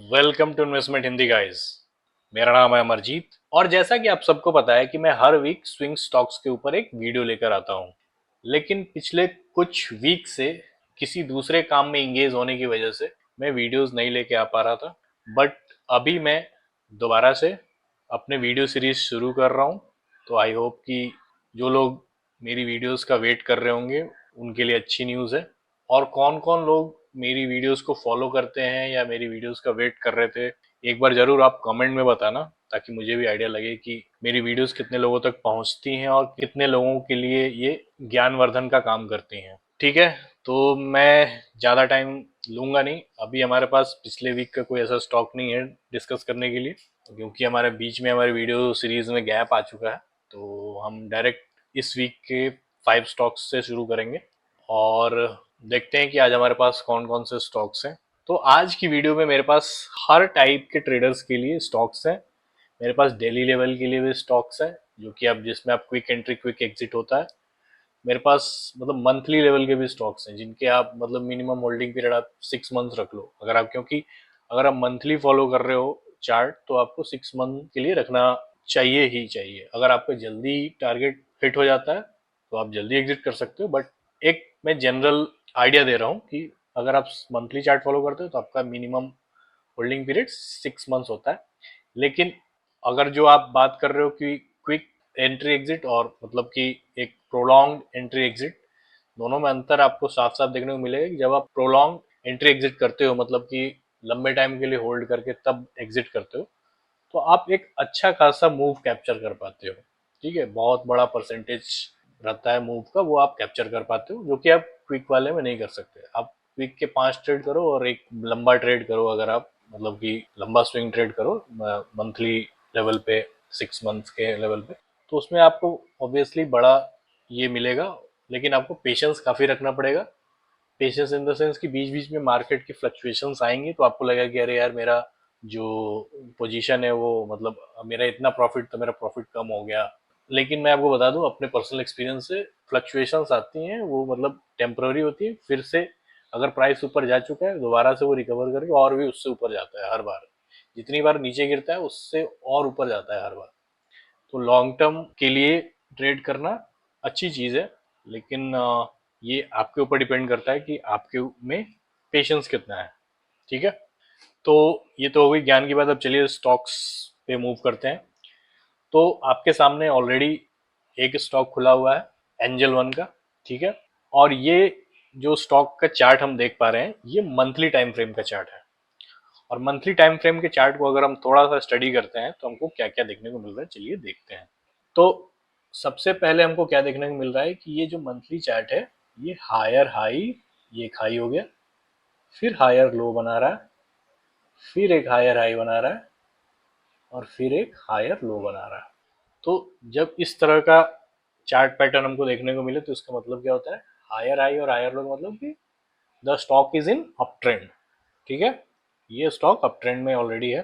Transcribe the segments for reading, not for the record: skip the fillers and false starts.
Welcome to investment Hindi guys. मेरा नाम है अमरजीत और जैसा कि आप सबको पता है कि मैं हर वीक स्विंग स्टॉक्स के ऊपर एक वीडियो लेकर आता हूं। लेकिन पिछले कुछ वीक से किसी दूसरे काम में इंगेज होने की वजह से मैं वीडियोस नहीं लेके आ पा रहा था। बट अभी मैं दोबारा से अपने वीडियो सीरीज शुरू कर रहा हूं। तो आई होप कि जो लोग मेरी वीडियोस का वेट कर रहे होंगे उनके लिए अच्छी न्यूज़ है। और कौन कौन लोग मेरी वीडियोस को फॉलो करते हैं या मेरी वीडियोस का वेट कर रहे थे, एक बार जरूर आप कमेंट में बताना, ताकि मुझे भी आइडिया लगे कि मेरी वीडियोस कितने लोगों तक पहुंचती हैं और कितने लोगों के लिए ये ज्ञानवर्धन का काम करती हैं। ठीक है, तो मैं ज़्यादा टाइम लूंगा नहीं। अभी हमारे पास पिछले वीक का कोई ऐसा स्टॉक नहीं है डिस्कस करने के लिए, क्योंकि हमारे बीच में हमारी वीडियो सीरीज में गैप आ चुका है। तो हम डायरेक्ट इस वीक के 5 स्टॉक्स से शुरू करेंगे और देखते हैं कि आज हमारे पास कौन कौन से स्टॉक्स हैं। तो आज की वीडियो में मेरे पास हर टाइप के ट्रेडर्स के लिए स्टॉक्स हैं। मेरे पास डेली लेवल के लिए भी स्टॉक्स हैं, जो कि आप जिसमें आप क्विक एंट्री क्विक एग्जिट होता है। मेरे पास मतलब मंथली लेवल के भी स्टॉक्स हैं जिनके आप मतलब मिनिमम होल्डिंग पीरियड आप 6 मंथ्स रख लो, अगर आप, क्योंकि अगर आप मंथली फॉलो कर रहे हो चार्ट तो आपको 6 मंथ के लिए रखना चाहिए ही चाहिए। अगर आपका जल्दी टारगेट हिट हो जाता है तो आप जल्दी एग्जिट कर सकते हो, बट एक मैं जनरल आइडिया दे रहा हूँ कि अगर आप मंथली चार्ट फॉलो करते हो तो आपका मिनिमम होल्डिंग पीरियड 6 मंथ्स होता है। लेकिन अगर जो आप बात कर रहे हो कि क्विक एंट्री एग्जिट और मतलब कि एक प्रोलॉन्ग एंट्री एग्जिट, दोनों में अंतर आपको साफ साफ देखने को मिलेगा कि जब आप प्रोलॉन्ग एंट्री एग्जिट करते हो, मतलब कि लंबे टाइम के लिए होल्ड करके तब एग्जिट करते हो, तो आप एक अच्छा खासा मूव कैप्चर कर पाते हो। ठीक है, बहुत बड़ा परसेंटेज रहता है मूव का, वो आप कैप्चर कर पाते हो, जो कि आप क्विक वाले में नहीं कर सकते। आप क्विक के 5 ट्रेड करो और एक लंबा ट्रेड करो, अगर आप मतलब कि लंबा स्विंग ट्रेड करो मंथली लेवल पे, 6 मंथ्स के लेवल पे, तो उसमें आपको ऑब्वियसली बड़ा ये मिलेगा। लेकिन आपको पेशेंस काफी रखना पड़ेगा। पेशेंस इन द सेंस कि बीच बीच में मार्केट की फ्लक्चुएशंस आएंगी तो आपको लगेगा कि अरे यार, मेरा जो पोजीशन है वो मतलब मेरा इतना प्रॉफिट था, मेरा प्रॉफिट कम हो गया। लेकिन मैं आपको बता दूं अपने पर्सनल एक्सपीरियंस से, फ्लक्चुएशंस आती हैं वो मतलब टेम्पररी होती है। फिर से अगर प्राइस ऊपर जा चुका है दोबारा से वो रिकवर करके और भी उससे ऊपर जाता है हर बार। जितनी बार नीचे गिरता है उससे और ऊपर जाता है हर बार। तो लॉन्ग टर्म के लिए ट्रेड करना अच्छी चीज़ है। लेकिन ये आपके ऊपर डिपेंड करता है कि आपके में पेशेंस कितना है। ठीक है, तो ये तो हो गई ज्ञान की बात। अब चलिए स्टॉक्स पे मूव करते हैं। तो आपके सामने ऑलरेडी एक स्टॉक खुला हुआ है, एंजल वन का। ठीक है, और ये जो स्टॉक का चार्ट हम देख पा रहे हैं ये मंथली टाइम फ्रेम का चार्ट है। और मंथली टाइम फ्रेम के चार्ट को अगर हम थोड़ा सा स्टडी करते हैं तो हमको क्या क्या देखने को मिल रहा है, चलिए देखते हैं। तो सबसे पहले हमको क्या देखने को मिल रहा है कि ये जो मंथली चार्ट है ये हायर हाई, ये एक हाई हो गया, फिर हायर लो बना रहा है, फिर एक हायर हाई बना रहा है और फिर एक हायर लो बना रहा है। तो जब इस तरह का चार्ट पैटर्न हमको देखने को मिले तो इसका मतलब क्या होता है, हायर हाई और हायर लो का मतलब कि the stock is in up trend. ठीक है, ये स्टॉक अप ट्रेंड में ऑलरेडी है।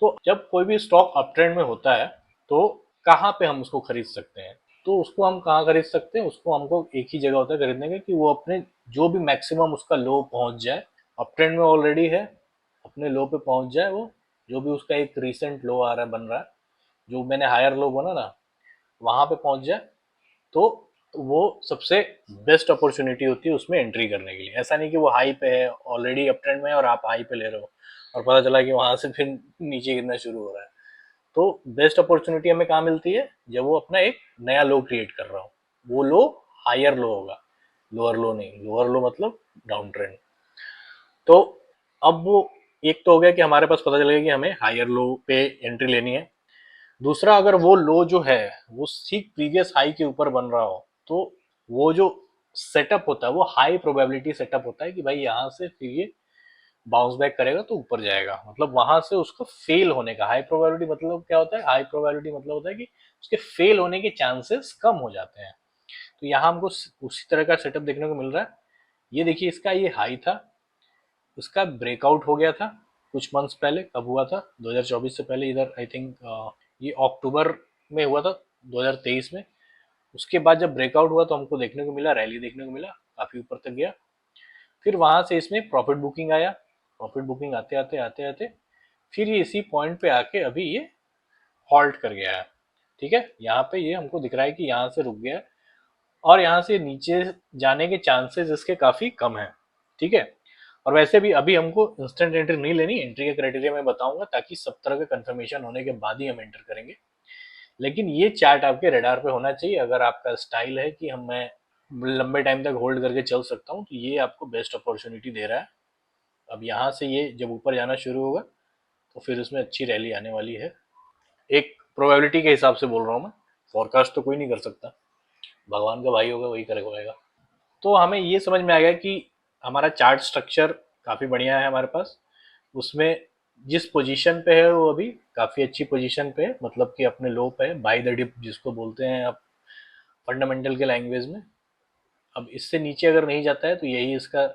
तो जब कोई भी स्टॉक अप ट्रेंड में होता है तो कहाँ पे हम उसको खरीद सकते हैं, तो उसको हम कहाँ खरीद सकते हैं, उसको हमको एक ही जगह होता है खरीदने का कि वो अपने जो भी मैक्सिमम उसका लो पहुंच जाए, अप ट्रेंड में ऑलरेडी है, अपने लो पे पहुंच जाए वो, जो भी उसका एक रिसेंट लो आ रहा है बन रहा है, जो मैंने हायर लो बना ना वहां पे पहुंच जाए, तो वो सबसे बेस्ट अपॉर्चुनिटी होती है उसमें एंट्री करने के लिए। ऐसा नहीं कि वो हाई पे है, ऑलरेडी अप ट्रेंड में है और आप हाई पे ले रहे हो और पता चला कि वहां से फिर नीचे गिरना शुरू हो रहा है। तो बेस्ट अपॉर्चुनिटी हमें कहाँ मिलती है, जब वो अपना एक नया लो क्रिएट कर रहा हो। वो लो हायर लो होगा, लोअर लो नहीं। लोअर लो मतलब डाउन ट्रेंड। तो अब वो एक तो हो गया कि हमारे पास पता चलेगा कि हमें हायर लो पे एंट्री लेनी है। दूसरा, अगर वो लो जो है वो ठीक प्रीवियस हाई के ऊपर बन रहा हो तो वो जो सेटअप होता है वो हाई प्रोबेबिलिटी सेटअप होता है कि भाई यहाँ से फिर ये बाउंस बैक करेगा तो ऊपर जाएगा। मतलब वहां से उसको फेल होने का हाई प्रोबेबिलिटी मतलब क्या होता है, हाई प्रोबेबिलिटी मतलब होता है कि उसके फेल होने के चांसेस कम हो जाते हैं। तो यहाँ हमको उसी तरह का सेटअप देखने को मिल रहा है। ये देखिए, इसका ये हाई था, उसका ब्रेकआउट हो गया था कुछ मंथ्स पहले। कब हुआ था, 2024 से पहले, इधर आई थिंक ये अक्टूबर में हुआ था 2023 में। उसके बाद जब ब्रेकआउट हुआ तो हमको देखने को मिला, रैली देखने को मिला, काफी ऊपर तक गया। फिर वहां से इसमें प्रॉफिट बुकिंग आया, प्रॉफिट बुकिंग आते आते आते आते फिर ये इसी पॉइंट पे आके अभी ये हॉल्ट कर गया है। ठीक है, यहाँ पे ये हमको दिख रहा है कि यहाँ से रुक गया है और यहाँ से नीचे जाने के चांसेस इसके काफी कम है। ठीक है, और वैसे भी अभी हमको इंस्टेंट एंट्री नहीं लेनी, एंट्री के क्राइटेरिया मैं बताऊंगा ताकि सब तरह का कंफर्मेशन होने के बाद ही हम एंटर करेंगे। लेकिन ये चार्ट आपके रडार पे होना चाहिए। अगर आपका स्टाइल है कि हम मैं लंबे टाइम तक होल्ड करके चल सकता हूँ तो ये आपको बेस्ट अपॉर्चुनिटी दे रहा है। अब यहाँ से ये जब ऊपर जाना शुरू होगा तो फिर इसमें अच्छी रैली आने वाली है। एक प्रोबेबिलिटी के हिसाब से बोल रहा हूँ मैं, फॉरकास्ट तो कोई नहीं कर सकता, भगवान का भाई होगा वही करेगा। तो हमें ये समझ में आ गया कि हमारा चार्ट स्ट्रक्चर काफ़ी बढ़िया है हमारे पास। उसमें जिस पोजीशन पे है वो अभी काफ़ी अच्छी पोजीशन पे है, मतलब कि अपने लो पे है, बाय द डिप जिसको बोलते हैं आप फंडामेंटल के लैंग्वेज में। अब इससे नीचे अगर नहीं जाता है तो यही इसका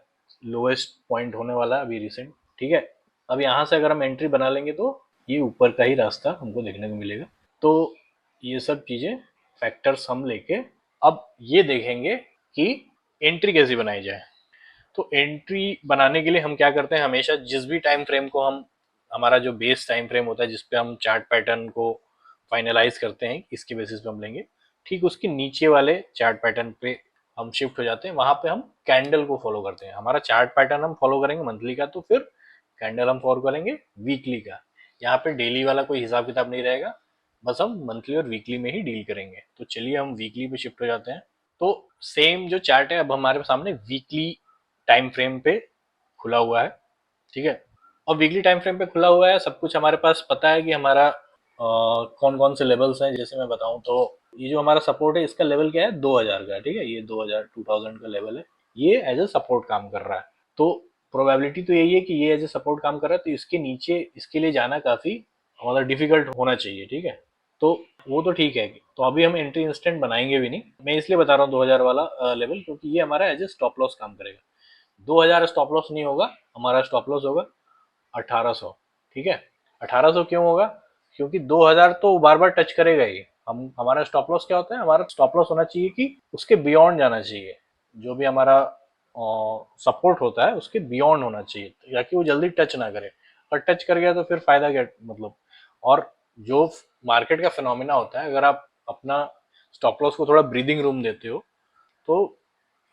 लोएस्ट पॉइंट होने वाला है अभी रिसेंट। ठीक है, अब यहाँ से अगर हम एंट्री बना लेंगे तो ये ऊपर का ही रास्ता हमको देखने को मिलेगा। तो ये सब चीज़ें फैक्टर्स हम लेके अब ये देखेंगे कि एंट्री कैसे बनाई जाए। तो एंट्री बनाने के लिए हम क्या करते हैं, हमेशा जिस भी टाइम फ्रेम को हम, हमारा जो बेस टाइम फ्रेम होता है जिस पे हम चार्ट पैटर्न को फाइनलाइज करते हैं, इसके बेसिस पे हम लेंगे, ठीक उसके नीचे वाले चार्ट पैटर्न पे हम शिफ्ट हो जाते हैं। वहां पे हम कैंडल को फॉलो करते हैं। हमारा चार्ट पैटर्न हम फॉलो करेंगे मंथली का, तो फिर कैंडल हम फॉलो करेंगे वीकली का। यहाँ पे डेली वाला कोई हिसाब किताब नहीं रहेगा, बस हम मंथली और वीकली में ही डील करेंगे। तो चलिए हम वीकली पे शिफ्ट हो जाते हैं। तो सेम जो चार्ट है अब हमारे सामने वीकली टाइम फ्रेम पे खुला हुआ है। ठीक है, और वीकली टाइम फ्रेम पे खुला हुआ है, सब कुछ हमारे पास पता है कि हमारा कौन कौन से लेवल्स हैं। जैसे मैं बताऊं तो ये जो हमारा सपोर्ट है इसका लेवल क्या है, 2000 का। ठीक है, ये 2000 का लेवल है, ये एज ए सपोर्ट काम कर रहा है। तो प्रोबेबिलिटी तो यही है कि ये एज ए सपोर्ट काम कर रहा है, तो इसके नीचे इसके लिए जाना काफी मतलब डिफिकल्ट होना चाहिए। ठीक है, तो वो तो ठीक है। तो अभी हम एंट्री इंस्टेंट बनाएंगे भी नहीं, मैं इसलिए बता रहा हूँ 2000 वाला लेवल, क्योंकि ये हमारा एज ए स्टॉप लॉस काम करेगा। 2000 स्टॉप लॉस नहीं होगा, हमारा स्टॉप लॉस होगा 1800। ठीक है, 1800 क्यों होगा, क्योंकि 2000 तो बार बार टच करेगा ही। हम हमारा स्टॉप लॉस क्या होता है, हमारा स्टॉप लॉस होना चाहिए कि उसके बियॉन्ड जाना चाहिए। जो भी हमारा सपोर्ट होता है उसके बियॉन्ड होना चाहिए, ताकि वो जल्दी टच ना करे। और टच कर गया तो फिर फायदा क्या मतलब। और जो मार्केट का फिनोमिना होता है, अगर आप अपना स्टॉप लॉस को थोड़ा ब्रीदिंग रूम देते हो तो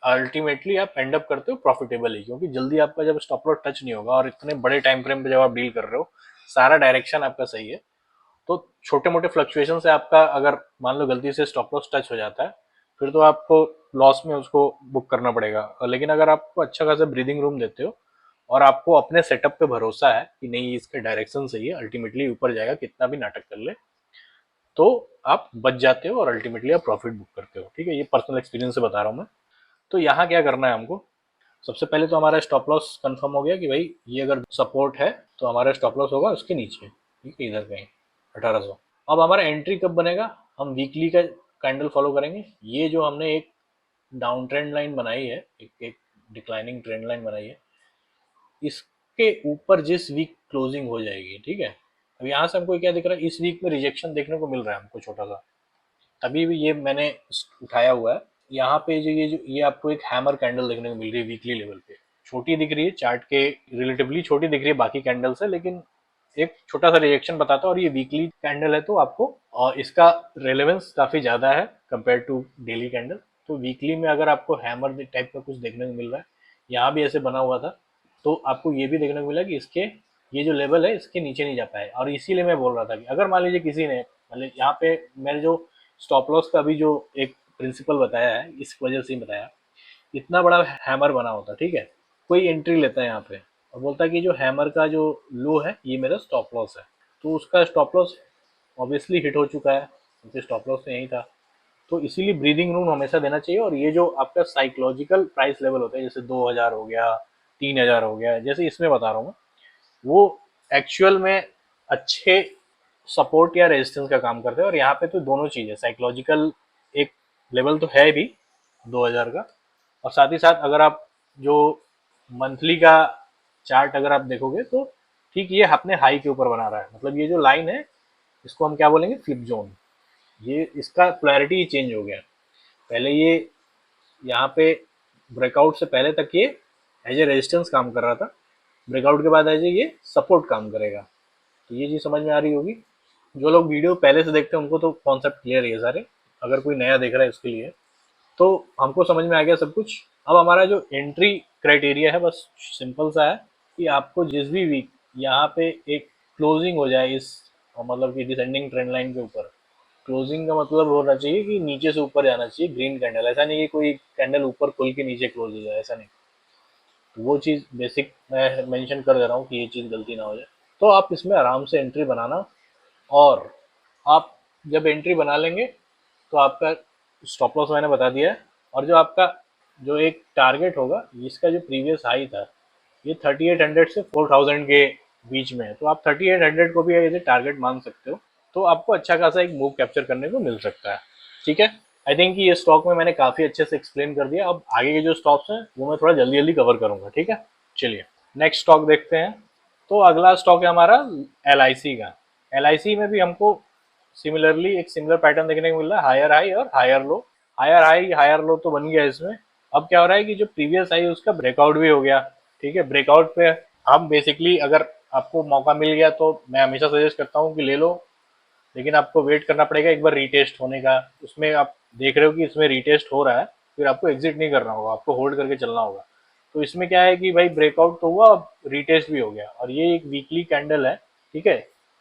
अल्टीमेटली आप एंड अप करते हो प्रॉफिटेबल ही। क्योंकि जल्दी आपका जब स्टॉप लॉस टच नहीं होगा और इतने बड़े टाइम फ्रेम पे जब आप डील कर रहे हो, सारा डायरेक्शन आपका सही है, तो छोटे मोटे फ्लक्चुएशन से आपका अगर मान लो गलती से स्टॉप लॉस टच हो जाता है, फिर तो आपको लॉस में उसको बुक करना पड़ेगा। लेकिन अगर आपको अच्छा खासा ब्रीदिंग रूम देते हो और आपको अपने सेटअप पे भरोसा है कि नहीं इसका डायरेक्शन सही है, अल्टीमेटली ऊपर जाएगा कितना भी नाटक कर ले, तो आप बच जाते हो और अल्टीमेटली आप प्रॉफिट बुक करते हो। ठीक है, ये पर्सनल एक्सपीरियंस से बता रहा हूँ मैं। तो यहाँ क्या करना है हमको, सबसे पहले तो हमारा स्टॉप लॉस कंफर्म हो गया कि भाई ये अगर सपोर्ट है तो हमारा स्टॉप लॉस होगा उसके नीचे। ठीक है, इधर कहीं 1800। अब हमारा एंट्री कब बनेगा, हम वीकली का कैंडल फॉलो करेंगे। ये जो हमने एक डाउन ट्रेंड लाइन बनाई है, एक डिक्लाइनिंग ट्रेंड लाइन बनाई है, इसके ऊपर जिस वीक क्लोजिंग हो जाएगी, ठीक है। अब यहाँ से हमको क्या दिख रहा है, इस वीक में रिजेक्शन देखने को मिल रहा है हमको छोटा सा, तभी भी ये मैंने उठाया हुआ है। यहाँ पे जो ये आपको एक हैमर कैंडल देखने को मिल रही है वीकली लेवल पे, छोटी दिख रही है चार्ट के रिलेटिवली, छोटी दिख रही है बाकी कैंडल से, लेकिन एक छोटा सा रिएक्शन बताता है। और ये वीकली कैंडल है तो आपको और इसका रेलेवेंस काफी ज्यादा है कंपेयर टू डेली कैंडल। तो वीकली में अगर आपको हैमर टाइप का कुछ देखने को मिल रहा है, यहाँ भी ऐसे बना हुआ था, तो आपको ये भी देखने को मिला कि इसके ये जो लेवल है इसके नीचे नहीं जा पाए। और इसीलिए मैं बोल रहा था कि अगर मान लीजिए किसी ने मतलब यहाँ पे मैंने जो स्टॉप लॉस का भी जो एक प्रिंसिपल बताया है, इस वजह से ही बताया, इतना बड़ा हैमर बना होता, ठीक है, कोई एंट्री लेता है यहाँ पे और बोलता है कि जो हैमर का जो लो है ये मेरा स्टॉप लॉस है, तो उसका स्टॉप लॉस ऑब्वियसली हिट हो चुका है क्योंकि स्टॉप लॉस तो यही था। तो इसीलिए ब्रीदिंग रूम हमेशा देना चाहिए। और ये जो आपका साइकोलॉजिकल प्राइस लेवल होता है, जैसे 2000 हो गया, 3000 हो गया, जैसे इसमें बता रहा हूँ मैं, वो एक्चुअल में अच्छे सपोर्ट या रेजिस्टेंस का काम करते हैं। और यहाँ पे तो दोनों चीज़ें, साइकोलॉजिकल एक लेवल तो है भी 2000 का, और साथ ही साथ अगर आप जो मंथली का चार्ट अगर आप देखोगे तो ठीक ये अपने हाई के ऊपर बना रहा है। मतलब ये जो लाइन है इसको हम क्या बोलेंगे, फ्लिप जोन। ये इसका पोलैरिटी ही चेंज हो गया। पहले ये यहाँ पे ब्रेकआउट से पहले तक ये एज ए रेजिस्टेंस काम कर रहा था, ब्रेकआउट के बाद ऐसे ये सपोर्ट काम करेगा। तो ये चीज़ समझ में आ रही होगी। जो लोग वीडियो पहले से देखते हैं उनको तो कॉन्सेप्ट क्लियर है सारे, अगर कोई नया देख रहा है इसके लिए तो हमको समझ में आ गया सब कुछ। अब हमारा जो एंट्री क्राइटेरिया है बस सिंपल सा है कि आपको जिस भी वीक यहाँ पे एक क्लोजिंग हो जाए इस मतलब कि डिसेंडिंग ट्रेंड लाइन के ऊपर। क्लोजिंग का मतलब होना चाहिए कि नीचे से ऊपर जाना चाहिए ग्रीन कैंडल, ऐसा नहीं कि कोई कैंडल ऊपर खुल के नीचे क्लोज हो जाए, ऐसा नहीं। तो वो चीज़ बेसिक मैं मेंशन कर दे रहा हूँ कि ये चीज़ गलती ना हो जाए। तो आप इसमें आराम से एंट्री बनाना, और आप जब एंट्री बना लेंगे तो आपका स्टॉप लॉस मैंने बता दिया है। और जो आपका जो एक टारगेट होगा, इसका जो प्रीवियस हाई था ये 3800 से 4000 के बीच में है, तो आप 3800 को भी एज ए टारगेट मान सकते हो। तो आपको अच्छा खासा एक मूव कैप्चर करने को मिल सकता है। ठीक है, आई थिंक ये स्टॉक में मैंने काफ़ी अच्छे से एक्सप्लेन कर दिया। अब आगे के जो स्टॉक्स हैं वो मैं थोड़ा जल्दी जल्दी कवर करूंगा। ठीक है, चलिए नेक्स्ट स्टॉक देखते हैं। तो अगला स्टॉक है हमारा एल का। एल में भी हमको सिमिलरली एक सिमिलर पैटर्न देखने को मिल रहा है, हायर हाई और higher low. Higher high higher low तो बन गया इसमें। अब क्या हो रहा है कि जो प्रीवियस हाई उसका ब्रेकआउट भी हो गया। ठीक है, ब्रेकआउट पे हम बेसिकली अगर आपको मौका मिल गया तो मैं हमेशा सजेस्ट करता हूँ कि ले लो, लेकिन आपको वेट करना पड़ेगा एक बार रीटेस्ट होने का। उसमें आप देख रहे हो कि इसमें रीटेस्ट हो रहा है, फिर आपको एग्जिट नहीं करना होगा, आपको होल्ड करके चलना होगा। तो इसमें क्या है कि भाई ब्रेकआउट तो हुआ, अब रीटेस्ट भी हो गया, और ये एक वीकली कैंडल है। ठीक है,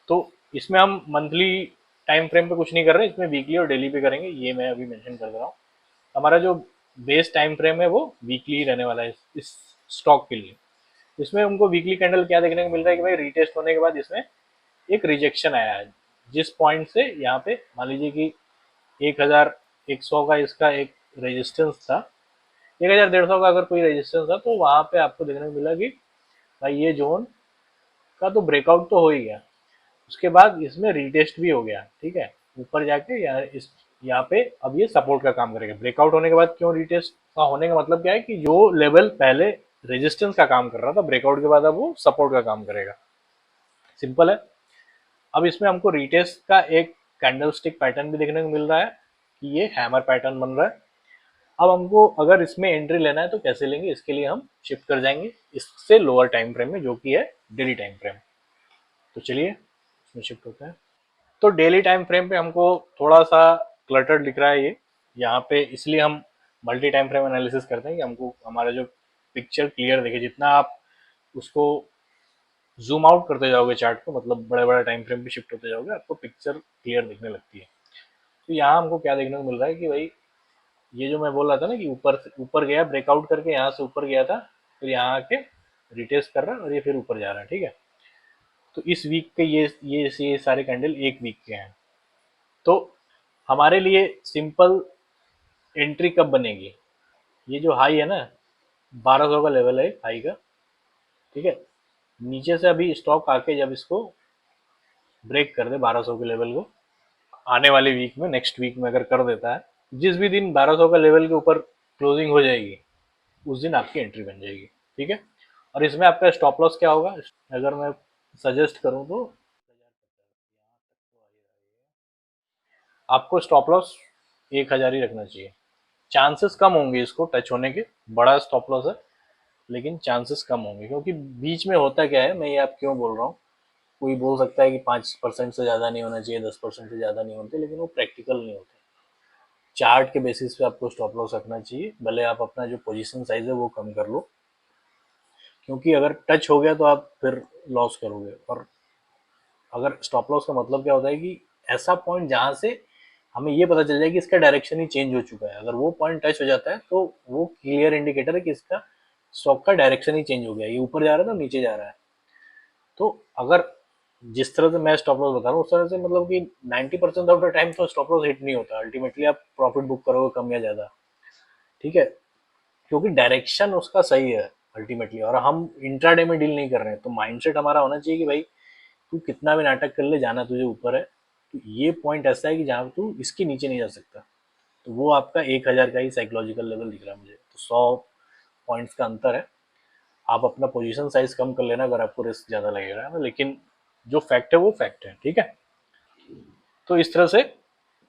तो इसमें हम मंथली टाइम फ्रेम पे कुछ नहीं कर रहे, इसमें वीकली और डेली पे करेंगे, ये मैं अभी मेंशन कर दे रहा हूँ। हमारा जो बेस टाइम फ्रेम है वो वीकली ही रहने वाला है इस स्टॉक के लिए। इसमें हमको वीकली कैंडल क्या देखने को मिल रहा है कि भाई रीटेस्ट होने के बाद इसमें एक रिजेक्शन आया है, जिस पॉइंट से यहाँ पे मान लीजिए कि 1100 का इसका एक रेजिस्टेंस था, 1150 का अगर कोई रेजिस्टेंस था, तो वहां पे आपको देखने को मिला कि भाई ये जोन का तो ब्रेकआउट तो हो ही गया, उसके बाद इसमें रीटेस्ट भी हो गया। ठीक है, ऊपर जाके यहाँ पे अब ये सपोर्ट का काम करेगा। ब्रेकआउट होने के बाद क्यों रीटेस्ट का होने का मतलब क्या है कि जो लेवल पहले रेजिस्टेंस का काम कर रहा था, ब्रेकआउट के बाद अब वो सपोर्ट का काम करेगा। सिंपल है। अब इसमें हमको रीटेस्ट का एक कैंडलस्टिक पैटर्न भी देखने को मिल रहा है कि ये हैमर पैटर्न बन रहा है। अब हमको अगर इसमें एंट्री लेना है तो कैसे लेंगे, इसके लिए हम शिफ्ट कर जाएंगे इससे लोअर टाइम फ्रेम में, जो कि है डेली टाइम फ्रेम। तो चलिए इसमें शिफ्ट होते हैं। तो डेली टाइम फ्रेम पे हमको थोड़ा सा क्लटर्ड दिख रहा है ये यहाँ पे, इसलिए हम मल्टी टाइम फ्रेम एनालिसिस करते हैं कि हमको हमारा जो पिक्चर क्लियर दिखे। जितना आप उसको जूम आउट करते जाओगे चार्ट को, मतलब बड़े बड़े टाइम फ्रेम पे शिफ्ट होते जाओगे, आपको पिक्चर क्लियर दिखने लगती है। तो यहाँ हमको क्या देखने को मिल रहा है कि भाई ये जो मैं बोल रहा था ना कि ऊपर ऊपर गया ब्रेकआउट करके, यहाँ से ऊपर गया था, फिर यहाँ आके रिटेस्ट कर रहा है और ये फिर ऊपर जा रहा है। ठीक है, तो इस वीक के ये सारे कैंडल एक वीक के हैं। तो हमारे लिए सिंपल एंट्री कब बनेगी, ये जो हाई है ना 1200 का लेवल है हाई का। ठीक है, नीचे से अभी स्टॉक आके जब इसको ब्रेक कर दे 1200 के लेवल को, आने वाले वीक में नेक्स्ट वीक में अगर कर देता है, जिस भी दिन 1200 का लेवल के ऊपर क्लोजिंग हो जाएगी उस दिन आपकी एंट्री बन जाएगी। ठीक है, और इसमें आपका स्टॉप लॉस क्या होगा, अगर मैं सजेस्ट करूं तो आपको स्टॉप लॉस 1000 ही रखना चाहिए। चांसेस कम होंगे इसको टच होने के, बड़ा स्टॉप लॉस है लेकिन चांसेस कम होंगे, क्योंकि बीच में होता क्या है, मैं ये आप क्यों बोल रहा हूँ। कोई बोल सकता है कि 5% से ज़्यादा नहीं होना चाहिए, 10% से ज़्यादा नहीं होते, लेकिन वो प्रैक्टिकल नहीं होते। चार्ट के बेसिस पे आपको स्टॉप लॉस रखना चाहिए, भले आप अपना जो पोजीशन साइज है वो कम कर लो, क्योंकि अगर टच हो गया तो आप फिर लॉस करोगे। और अगर स्टॉप लॉस का मतलब क्या होता है कि ऐसा पॉइंट जहां से हमें ये पता चल जाए कि इसका डायरेक्शन ही चेंज हो चुका है, अगर वो पॉइंट टच हो जाता है तो वो क्लियर इंडिकेटर है कि इसका स्टॉक का डायरेक्शन ही चेंज हो गया, ये ऊपर जा रहा था नीचे जा रहा है। तो अगर जिस तरह से मैं स्टॉप लॉस बता रहा हूँ उस तरह से मतलब कि 90% ऑफ द टाइम तो स्टॉप लॉस हिट नहीं होता, अल्टीमेटली आप प्रॉफिट बुक करोगे कम या ज़्यादा। ठीक है, क्योंकि डायरेक्शन उसका सही है अल्टीमेटली, और हम इंट्राडे में डील नहीं कर रहे हैं। तो माइंडसेट हमारा होना चाहिए कि भाई तू कितना भी नाटक कर ले, जाना तुझे ऊपर है। तो ये पॉइंट ऐसा है कि जहाँ तू इसके नीचे नहीं जा सकता। तो वो आपका 1000 का ही साइकोलॉजिकल लेवल दिख रहा है मुझे, तो 100 पॉइंट्स का अंतर है। आप अपना पोजीशन साइज कम कर लेना अगर आपको रिस्क ज़्यादा लगेगा ना, लेकिन जो फैक्ट है वो फैक्ट है। ठीक है, तो इस तरह से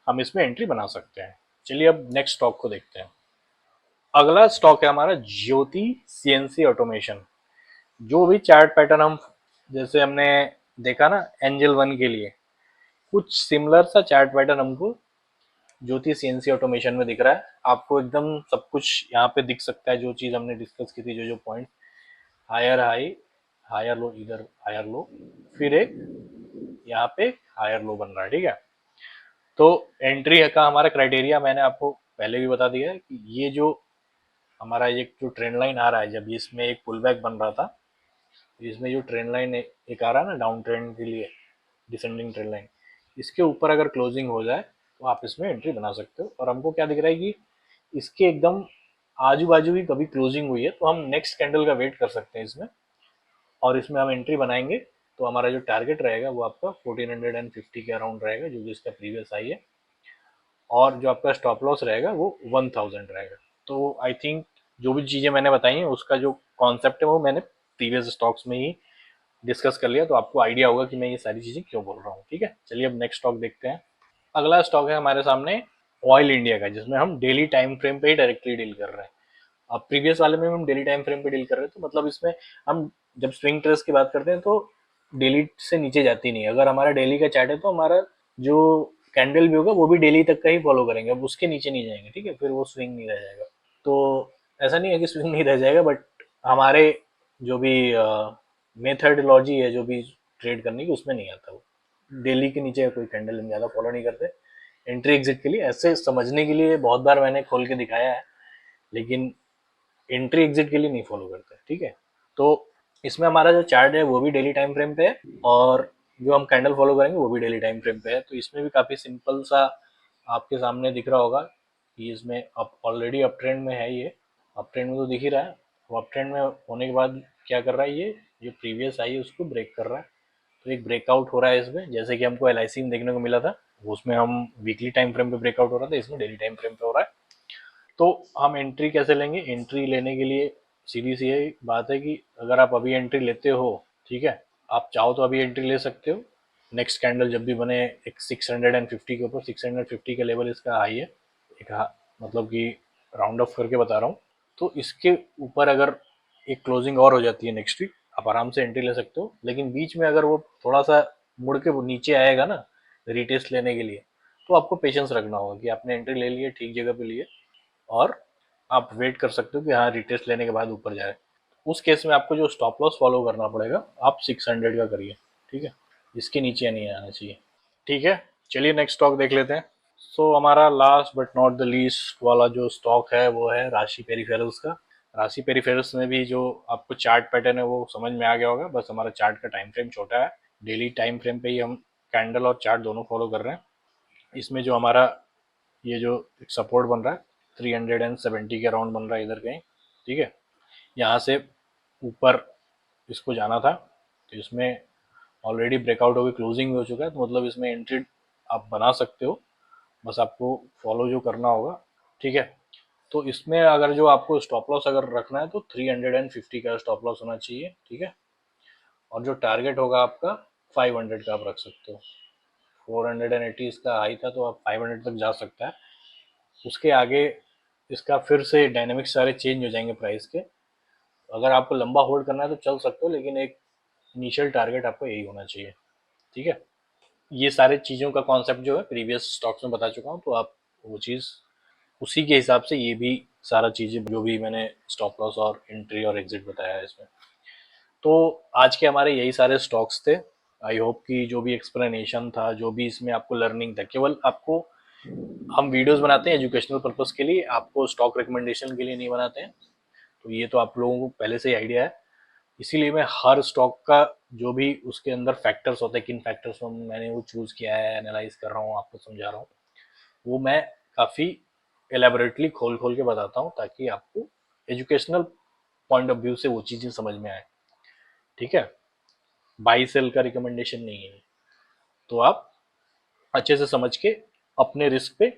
हम इसमें एंट्री बना सकते हैं। चलिए अब नेक्स्ट स्टॉक को देखते हैं। अगला स्टॉक है हमारा ज्योति सीएनसी ऑटोमेशन। जो भी चार्ट पैटर्न हम जैसे हमने देखा ना एंजल वन के लिए, कुछ सिमिलर सा चार्ट पैटर्न हमको ज्योति सीएनसी ऑटोमेशन में दिख रहा है। आपको एकदम सब कुछ यहाँ पे दिख सकता है, जो चीज़ हमने डिस्कस की थी, जो जो point, higher high, higher low, इधर हायर लो, फिर एक यहाँ पे हायर लो बन रहा है। ठीक है, तो एंट्री का हमारा क्राइटेरिया मैंने आपको पहले भी बता दिया है कि ये जो हमारा एक जो ट्रेंड लाइन आ रहा है, जब इसमें एक पुल बैक बन रहा था, इसमें जो ट्रेंड लाइन एक आ रहा है ना डाउन ट्रेंड के लिए, डिसेंडिंग ट्रेंड लाइन, इसके ऊपर अगर क्लोजिंग हो जाए तो आप इसमें एंट्री बना सकते हो। और हमको क्या दिख रहा है कि इसके एकदम आजू बाजू की कभी क्लोजिंग हुई है तो हम नेक्स्ट कैंडल का वेट कर सकते हैं इसमें, और इसमें हम एंट्री बनाएंगे। तो हमारा जो टारगेट रहेगा वो आपका 1450 के अराउंड रहेगा, जो जिसका प्रीवियस आई है, और जो आपका स्टॉप लॉस रहेगा वो 1000 रहेगा। तो आई थिंक जो भी चीज़ें मैंने बताई हैं उसका जो कॉन्सेप्ट है वो मैंने प्रीवियस स्टॉक्स में ही डिस्कस कर लिया, तो आपको आइडिया होगा कि मैं ये सारी चीज़ें क्यों बोल रहा हूँ। ठीक है, चलिए अब नेक्स्ट स्टॉक देखते हैं। अगला स्टॉक है हमारे सामने ऑयल इंडिया का, जिसमें हम डेली टाइम फ्रेम पे ही डायरेक्टली डील कर रहे हैं। अब प्रीवियस वाले में हम डेली टाइम फ्रेम पे डील कर रहे हैं, तो मतलब इसमें हम जब स्विंग ट्रेड्स की बात करते हैं तो डेली से नीचे जाती नहीं है। अगर हमारा डेली का चार्ट है तो हमारा जो कैंडल भी होगा वो भी डेली तक का ही फॉलो करेंगे, अब उसके नीचे नहीं जाएंगे। ठीक है, फिर वो स्विंग नहीं रह जाएगा। तो ऐसा नहीं है कि स्विंग नहीं रह जाएगा, बट हमारे जो भी मेथडोलॉजी है जो भी ट्रेड करने की, उसमें नहीं आता वो। डेली के नीचे कोई कैंडल हम ज़्यादा फॉलो नहीं करते एंट्री एग्जिट के लिए। ऐसे समझने के लिए बहुत बार मैंने खोल के दिखाया है, लेकिन एंट्री एग्जिट के लिए नहीं फॉलो करते। ठीक है, तो इसमें हमारा जो चार्ट है वो भी डेली टाइम फ्रेम पे है, और जो हम कैंडल फॉलो करेंगे वो भी डेली टाइम फ्रेम पे है। तो इसमें भी काफ़ी सिंपल सा आपके सामने दिख रहा होगा कि इसमें अप ऑलरेडी अप ट्रेंड में है, ये अप ट्रेंड में तो दिख ही रहा है। वो अप ट्रेंड में होने के बाद क्या कर रहा है, ये जो प्रीवियस आई है उसको ब्रेक कर रहा है। तो एक ब्रेकआउट हो रहा है इसमें, जैसे कि हमको एल में देखने को मिला था, उसमें हम वीकली टाइम फ्रेम पे ब्रेकआउट हो रहा था, इसमें डेली टाइम फ्रेम पे हो रहा है। तो हम एंट्री कैसे लेंगे, एंट्री लेने के लिए सीधी सी यही बात है कि अगर आप अभी एंट्री लेते हो, ठीक है, आप चाहो तो अभी एंट्री ले सकते हो। नेक्स्ट कैंडल जब भी बने एक 650 के ऊपर, 650 का लेवल इसका हाई है, एक मतलब कि राउंड ऑफ करके बता रहा हूँ। तो इसके ऊपर अगर एक क्लोजिंग और हो जाती है नेक्स्ट वीक, आप आराम से एंट्री ले सकते हो। लेकिन बीच में अगर वो थोड़ा सा मुड़ के वो नीचे आएगा ना रिटेस्ट लेने के लिए, तो आपको पेशेंस रखना होगा कि आपने एंट्री ले ली है, ठीक जगह पे लिए, और आप वेट कर सकते हो कि हाँ रिटेस्ट लेने के बाद ऊपर जाए। उस केस में आपको जो स्टॉप लॉस फॉलो करना पड़ेगा, आप 600 का करिए। ठीक है, इसके नीचे नहीं आना चाहिए। ठीक है, चलिए नेक्स्ट स्टॉक देख लेते हैं। हमारा last but not the least वाला जो स्टॉक है वो है राशि पेरिफेरल्स का। राशि पेरिफेरल्स में भी जो आपको चार्ट पैटर्न है वो समझ में आ गया होगा, बस हमारा चार्ट का टाइम फ्रेम छोटा है। डेली टाइम फ्रेम पे ही हम कैंडल और चार्ट दोनों फॉलो कर रहे हैं। इसमें जो हमारा ये जो एक सपोर्ट बन रहा है 370 के अराउंड बन रहा है इधर कहीं। ठीक है, यहाँ से ऊपर इसको जाना था, तो इसमें ऑलरेडी ब्रेकआउट होकर क्लोजिंग भी हो चुका है, तो मतलब इसमें एंट्री आप बना सकते हो, बस आपको फॉलो जो करना होगा। ठीक है, तो इसमें अगर जो आपको स्टॉप लॉस अगर रखना है तो 350 का स्टॉप लॉस होना चाहिए। ठीक है, और जो टारगेट होगा आपका 500 का आप रख सकते हो। 480 इसका हाई था, तो आप 500 तक जा सकता है। उसके आगे इसका फिर से डायनेमिक्स सारे चेंज हो जाएंगे प्राइस के। अगर आपको लंबा होल्ड करना है तो चल सकते हो, लेकिन एक इनिशियल टारगेट आपको यही होना चाहिए। ठीक है, ये सारे चीज़ों का कॉन्सेप्ट जो है प्रीवियस स्टॉक्स में बता चुका हूँ, तो आप वो चीज़ उसी के हिसाब से ये भी सारा चीज़ें जो भी मैंने स्टॉप लॉस और एंट्री और एग्जिट बताया है इसमें। तो आज के हमारे यही सारे स्टॉक्स थे। आई होप कि जो भी एक्सप्लेनेशन था, जो भी इसमें आपको लर्निंग था, केवल आपको हम वीडियोस बनाते हैं एजुकेशनल पर्पस के लिए, आपको स्टॉक रिकमेंडेशन के लिए नहीं बनाते हैं। तो ये तो आप लोगों को पहले से ही आइडिया है। इसीलिए मैं हर स्टॉक का जो भी उसके अंदर फैक्टर्स होते हैं, किन फैक्टर्स में मैंने वो चूज़ किया है, एनालाइज कर रहा हूँ, आपको समझा रहा हूँ, वो मैं काफ़ी एलेबोरेटली खोल खोल के बताता हूँ, ताकि आपको एजुकेशनल पॉइंट ऑफ व्यू से वो चीज़ें समझ में आए। ठीक है, बाई सेल का रिकमेंडेशन नहीं है। तो आप अच्छे से समझ के अपने रिस्क पे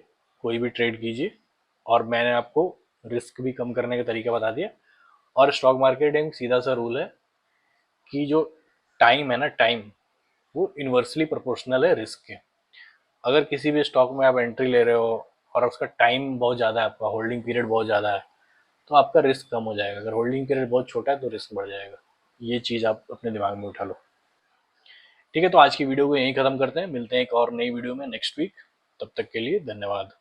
कोई भी ट्रेड कीजिए, और मैंने आपको रिस्क भी कम करने का तरीका बता दिया। और स्टॉक मार्केट एक सीधा सा रूल है कि जो टाइम है ना, टाइम वो इन्वर्सली प्रोपोर्शनल है रिस्क के। अगर किसी भी स्टॉक में आप एंट्री ले रहे हो और उसका टाइम बहुत ज़्यादा है, आपका होल्डिंग पीरियड बहुत ज़्यादा है, तो आपका रिस्क कम हो जाएगा। अगर होल्डिंग पीरियड बहुत छोटा है तो रिस्क बढ़ जाएगा। ये चीज़ आप अपने दिमाग में उठा लो। ठीक है, तो आज की वीडियो को यहीं ख़त्म करते हैं, मिलते हैं एक और नई वीडियो में नेक्स्ट वीक। तब तक के लिए धन्यवाद।